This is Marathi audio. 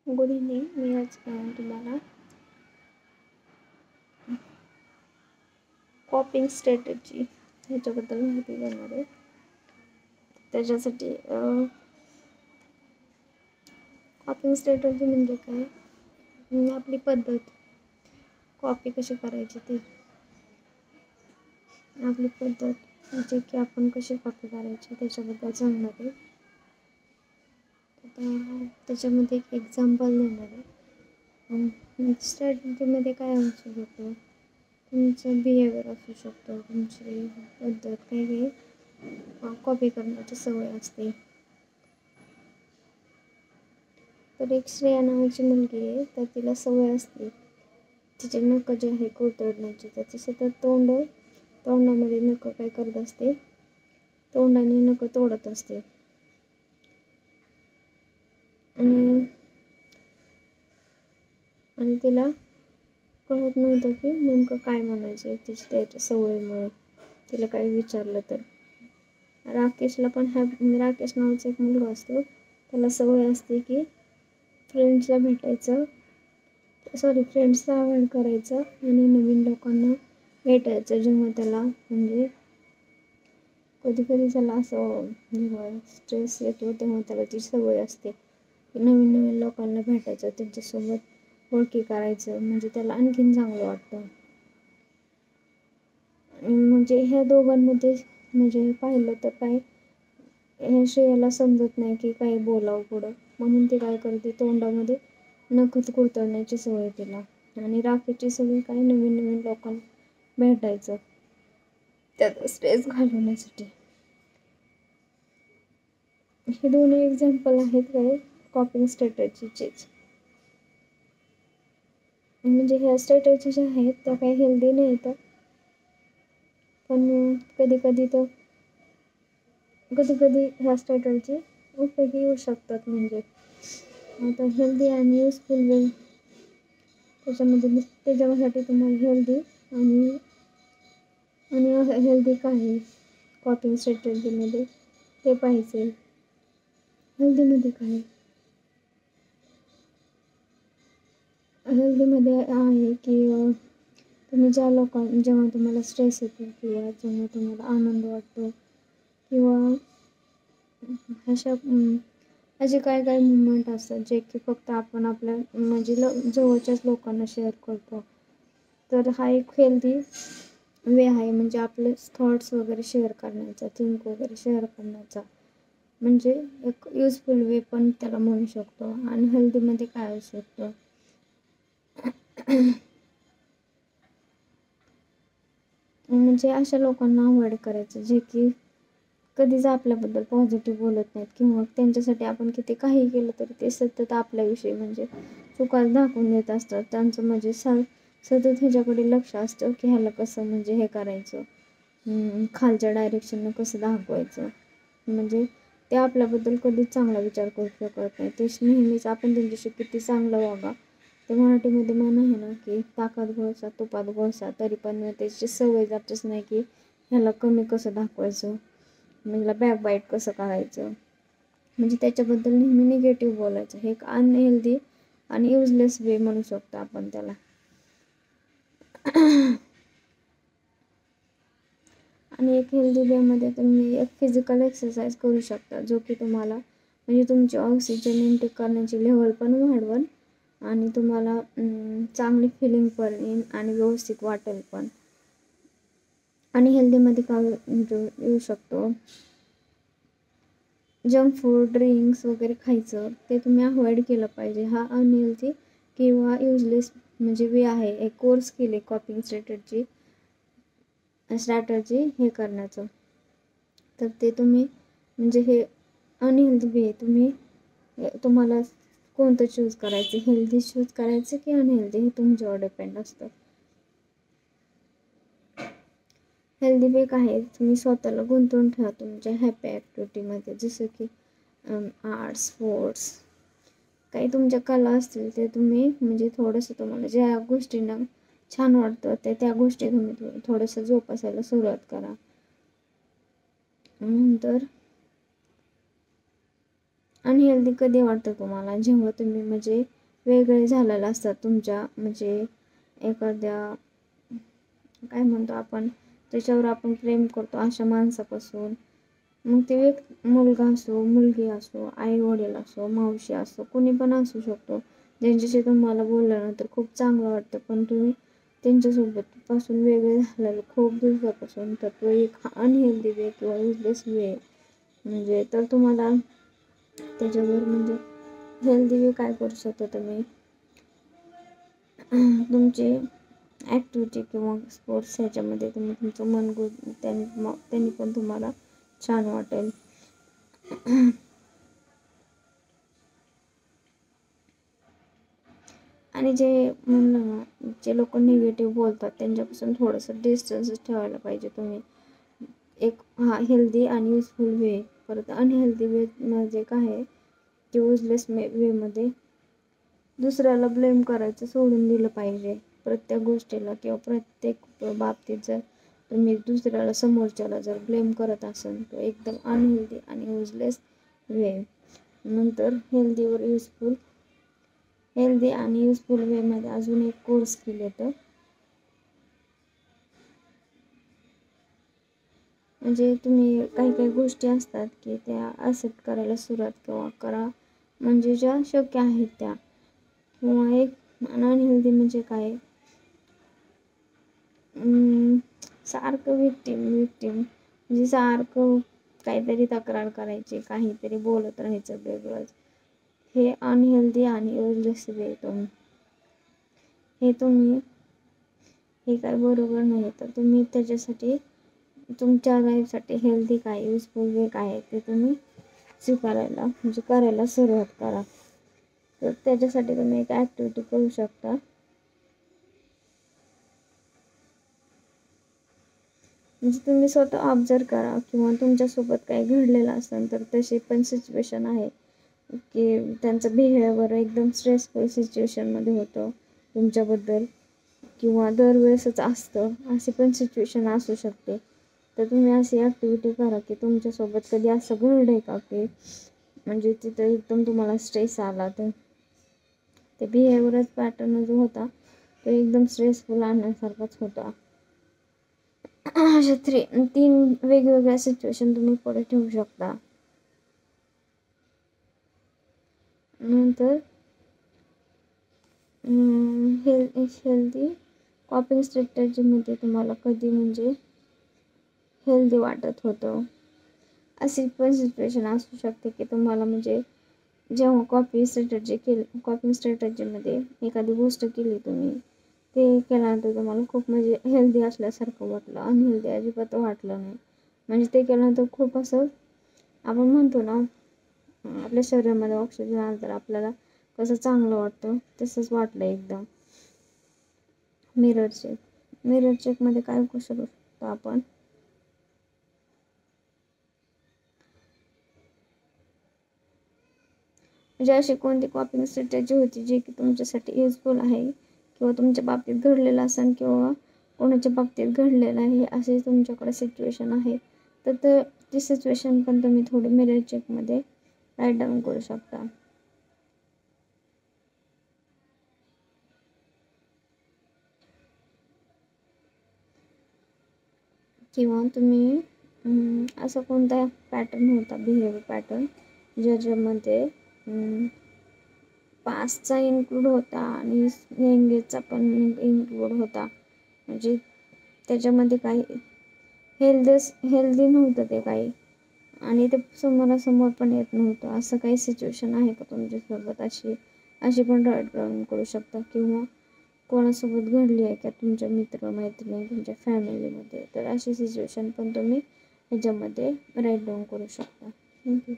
Good evening. मी आज तुम्हाला कॉपिंग स्ट्रॅटेजी ह्याच्याबद्दल माहिती देणार आहे. त्याच्यासाठी कॉपिंग स्ट्रॅटेजी म्हणजे काय, आपली पद्धत कॉपी कशी करायची ती आपली पद्धत म्हणजे की आपण कशी कॉपी करायची त्याच्याबद्दल सांगणार आहे. आता त्याच्यामध्ये एक एक्झाम्पल देणार आहे. स्ट्रॅटेजीमध्ये काय असू शकतं, तुमचं बिहेवियर असू शकतो, तुमची पद्धत काही कॉपी करण्याची सवय असते. तर एक श्रेया नावाची मुलगी आहे, तर तिला सवय असते तिचे नखं जे आहे कुरतडण्याची, तर ती सतत तोंडामध्ये नखं काय करत असते, तोंडाने नखं तोडत असते. आणि तिला कळत नव्हतं की नेमकं काय म्हणायचं त्याच्या सवयीमुळे. तिला काही विचारलं तर राकेश नावाचा एक मुलगा असतो, त्याला सवय असते की फ्रेंड्सला अवॉइड करायचं आणि नवीन लोकांना भेटायचं. जेव्हा त्याला म्हणजे कधी कधी त्याला असं जेव्हा स्ट्रेस येतो तेव्हा त्याला ती सवय असते की नवीन नवीन लोकांना भेटायचं, त्यांच्यासोबत ओळखी करायचं, म्हणजे त्याला आणखीन चांगलं वाटतं. म्हणजे ह्या दोघांमध्ये म्हणजे पाहिलं तर काय, ह्या श्रेयाला समजत नाही की काय बोलावं पुढं, म्हणून ती काय करते, तोंडामध्ये नखच कुरतडण्याची सवय तिला. आणि राखेची सवय काय, नवीन नवीन लोकांना भेटायचं, त्यात स्ट्रेस घालवण्यासाठी. हे दोन्ही एक्झाम्पल आहेत काय कॉपिंग स्ट्रॅटेजीचेच. म्हणजे ह्या स्ट्रॅटेजी ज्या आहेत त्या काही हेल्दी नाही तर पण कधी कधी ह्या स्ट्रॅटेजी उपयोगी येऊ शकतात. म्हणजे आता हेल्दी आणि युजफुल वे, त्याच्यासाठी तुम्हाला हेल्दी आणि हेल्दी काय कॉपिंग स्ट्रॅटेजीमध्ये ते पाहिजे. हेल्दीमध्ये काय, हेल्दीमध्ये आहे की तुम्ही जेव्हा तुम्हाला स्ट्रेस येतो किंवा जेव्हा तुम्हाला आनंद वाटतो किंवा असे काय काय मुवमेंट असतात जे की फक्त आपण आपल्या म्हणजे जवळच्याच लोकांना शेअर करतो. तर हा एक हेल्दी वे आहे, म्हणजे आपले थॉट्स वगैरे शेअर करण्याचा, थिंक वगैरे शेअर करण्याचा, म्हणजे एक युजफुल वे पण त्याला म्हणू शकतो. आणि हेल्दीमध्ये काय असू शकतं, म्हणजे अशा लोकांना अवॉइड करायचं जे की कधीच आपल्याबद्दल पॉझिटिव्ह बोलत नाहीत, किंवा त्यांच्यासाठी आपण किती काही केलं तरी ते सतत आपल्याविषयी म्हणजे चुकाच दाखवून देत असतात. त्यांचं म्हणजे सतत ह्याच्याकडे लक्ष असतं की ह्याला कसं म्हणजे हे करायचं, खालच्या डायरेक्शननं कसं दाखवायचं, म्हणजे ते आपल्याबद्दल कधीच चांगला विचार करू शकत नाही. ते नेहमीच आपण त्यांच्याशी किती चांगलं वागा, ते मराठीमध्ये म्हण आहे ना की ताकात गोळसा तुपात गोळसा, तरी पण त्याची सवय जातच नाही की ह्याला कमी कसं दाखवायचं, म्हणजे बॅकबाईट कसं करायचं, म्हणजे त्याच्याबद्दल नेहमी निगेटिव्ह बोलायचं. हे एक अनहेल्दी आणि युजलेस वे म्हणू शकतो आपण त्याला. आणि एक हेल्दी वेमध्ये तुम्ही एक फिजिकल एक्सरसाइज करू शकता, जो की तुम्हाला म्हणजे तुमची ऑक्सिजन इनटेक करण्याची लेवल पण वाढवून आणि तुम्हाला चांगली फिलिंग पण येईल आणि व्यवस्थित वाटेल पण. आणि हेल्दीमध्ये काय येऊ शकतो, जंक फूड ड्रिंक्स वगैरे खायचं ते तुम्ही अवॉइड केलं पाहिजे. हा अनहेल्दी किंवा युजलेस म्हणजे वे आहे, एक कोर्स केले कॉपिंग स्ट्रॅटर्जी हे करण्याचं. तर ते तुम्ही म्हणजे हे अनहेल्दी वे तुम्हाला कोणतं चूज करायचं, हेल्दी चूज करायचं की अनहेल्दी, हे तुमच्यावर डिपेंड असतं. हेल्दी वे काय आहे, तुम्ही स्वतःला गुंतवून ठेवा तुमच्या हॅपी ॲक्टिव्हिटीमध्ये, जसं की आर्ट्स, स्पोर्ट्स, काही तुमच्या कला असतील ते तुम्ही म्हणजे थोडंसं तुम्हाला ज्या गोष्टींना छान वाटतं त्या गोष्टी तुम्ही थोडंसं जोपासायला सुरुवात करा. नंतर अनहेल्दी कधी वाटतं तुम्हाला? जेव्हा तुम्ही म्हणजे वेगळे झालेला असतात तुमच्या म्हणजे एखाद्या काय म्हणतो आपण, त्याच्यावर आपण प्रेम करतो अशा माणसापासून. मग ते एक मुलगा असो, मुलगी असो, आई वडील असो, मावशी असो, कोणी पण असू शकतो, ज्यांच्याशी तुम्हाला बोलल्यानंतर खूप चांगलं वाटतं, पण तुम्ही त्यांच्यासोबत पासून वेगळे झालेले खूप दिवसापासून, तर तो एक अनहेल्दी वे किंवा युजलेस वे म्हणजे. तर तुम्हाला त्याच्यावर म्हणजे हेल्दी वे काय करू शकता तुम्ही, तुमची ॲक्टिव्हिटी किंवा स्पोर्ट्स ह्याच्यामध्ये तुम्ही तुमचं मन त्यांनी पण तुम्हाला छान वाटेल. आणि जे म्हणलं ना, जे लोक निगेटिव्ह बोलतात त्यांच्यापासून थोडंसं डिस्टन्सच ठेवायला पाहिजे तुम्ही. एक हेल्दी आणि युजफुल वे. परत अनहेल्दी वे म्हणजे काय आहे, युजलेस वेमध्ये दुसऱ्याला ब्लेम करायचं सोडून दिलं पाहिजे प्रत्येक गोष्टीला, किंवा प्रत्येक बाबतीत जर तुम्ही दुसऱ्याला समोरच्याला जर ब्लेम करत असाल तर एकदम अनहेल्दी आणि युजलेस वे. नंतर हेल्दी आणि युजफुल वेमध्ये अजून एक कोर स्किल येतं, म्हणजे तुम्ही काही काही गोष्टी असतात की त्या ॲक्सेप्ट करायला सुरुवात किंवा करा, म्हणजे ज्या शक्य आहेत त्या. किंवा एक अनहेल्दी म्हणजे काय, सारखं विक्टीम म्हणजे सारखं काहीतरी तक्रार करायची, काहीतरी बोलत राहायचं वेगळंच. हे अनहेल्दी आणि युजलेस वे हे काय बरोबर नाही. तर तुम्ही त्याच्यासाठी तुमच्या लाईफसाठी हेल्दी काय, युजफुल वे काय आहे ते तुम्ही स्वीकारायला म्हणजे करायला सुरुवात करा. तर त्याच्यासाठी तुम्ही एक ॲक्टिव्हिटी करू शकता. म्हणजे तुम्ही स्वतः ऑब्झर्व करा किंवा तुमच्यासोबत काही घडलेलं असेल तर तशी पण सिच्युएशन आहे की त्यांचं बिहेवियर एकदम स्ट्रेसफुल सिच्युएशनमध्ये होतं तुमच्याबद्दल, किंवा दरवेळेसच असतं, अशी पण सिच्युएशन असू शकते. तर तुम्ही अशी ॲक्टिव्हिटी करा की तुमच्यासोबत कधी असं घडलं आहे का की म्हणजे तिथं एकदम तुम्हाला स्ट्रेस आला, तर ते बिहेवियरच पॅटर्न जो होता तो एकदम स्ट्रेसफुल आणण्यासारखाच होता. अशा 3 वेगवेगळ्या सिच्युएशन तुम्ही पुढे ठेवू शकता. नंतर हेल्दी कॉपिंग स्ट्रॅटेजीमध्ये तुम्हाला कधी म्हणजे हेल्दी वाटत होतं, अशी पण सिच्युएशन असू शकते की तुम्हाला म्हणजे जेव्हा कॉपिंग स्ट्रॅटेजीमध्ये एखादी गोष्ट केली तुम्ही, ते केल्यानंतर तुम्हाला खूप म्हणजे हेल्दी असल्यासारखं वाटलं, अनहेल्दी अजिबात वाटलं नाही. म्हणजे ते केल्यानंतर खूप असं आपण म्हणतो ना, आपल्या शरीरामध्ये ऑक्सिजन आलं तर आपल्याला कसं चांगलं वाटतं, तसंच वाटलं एकदम. मिरर चेकमध्ये काय करू शकतो आपण, म्हणजे अशी कोणती कॉपिंग स्ट्रॅटेजी होती जी की तुमच्यासाठी युजफुल आहे किंवा तुमच्या बाबतीत घडलेलं असेल किंवा कोणाच्या बाबतीत घडलेलं आहे, असे तुमच्याकडे सिच्युएशन आहे, तर ती सिच्युएशन पण तुम्ही थोडी मिरर चेकमध्ये राईट डाऊन करू शकता. किंवा तुम्ही असा कोणता पॅटर्न होता, बिहेवियर पॅटर्न, ज्याच्यामध्ये पास्टचा इन्क्लूड होता आणि एंगेजचा पण इन्क्लूड होता, म्हणजे त्याच्यामध्ये काही हेल्दी नव्हतं ते काही, आणि ते समोरासमोर पण येत नव्हतं. असं काही सिच्युएशन आहे का तुमच्यासोबत? अशी पण राईट डाऊन करू शकता. किंवा कोणासोबत घडली आहे का, तुमच्या मित्र-मैत्रिणी, तुमच्या फॅमिलीमध्ये, तर अशी सिच्युएशन पण तुम्ही ह्याच्यामध्ये राईट डाऊन करू शकता. थँक्यू.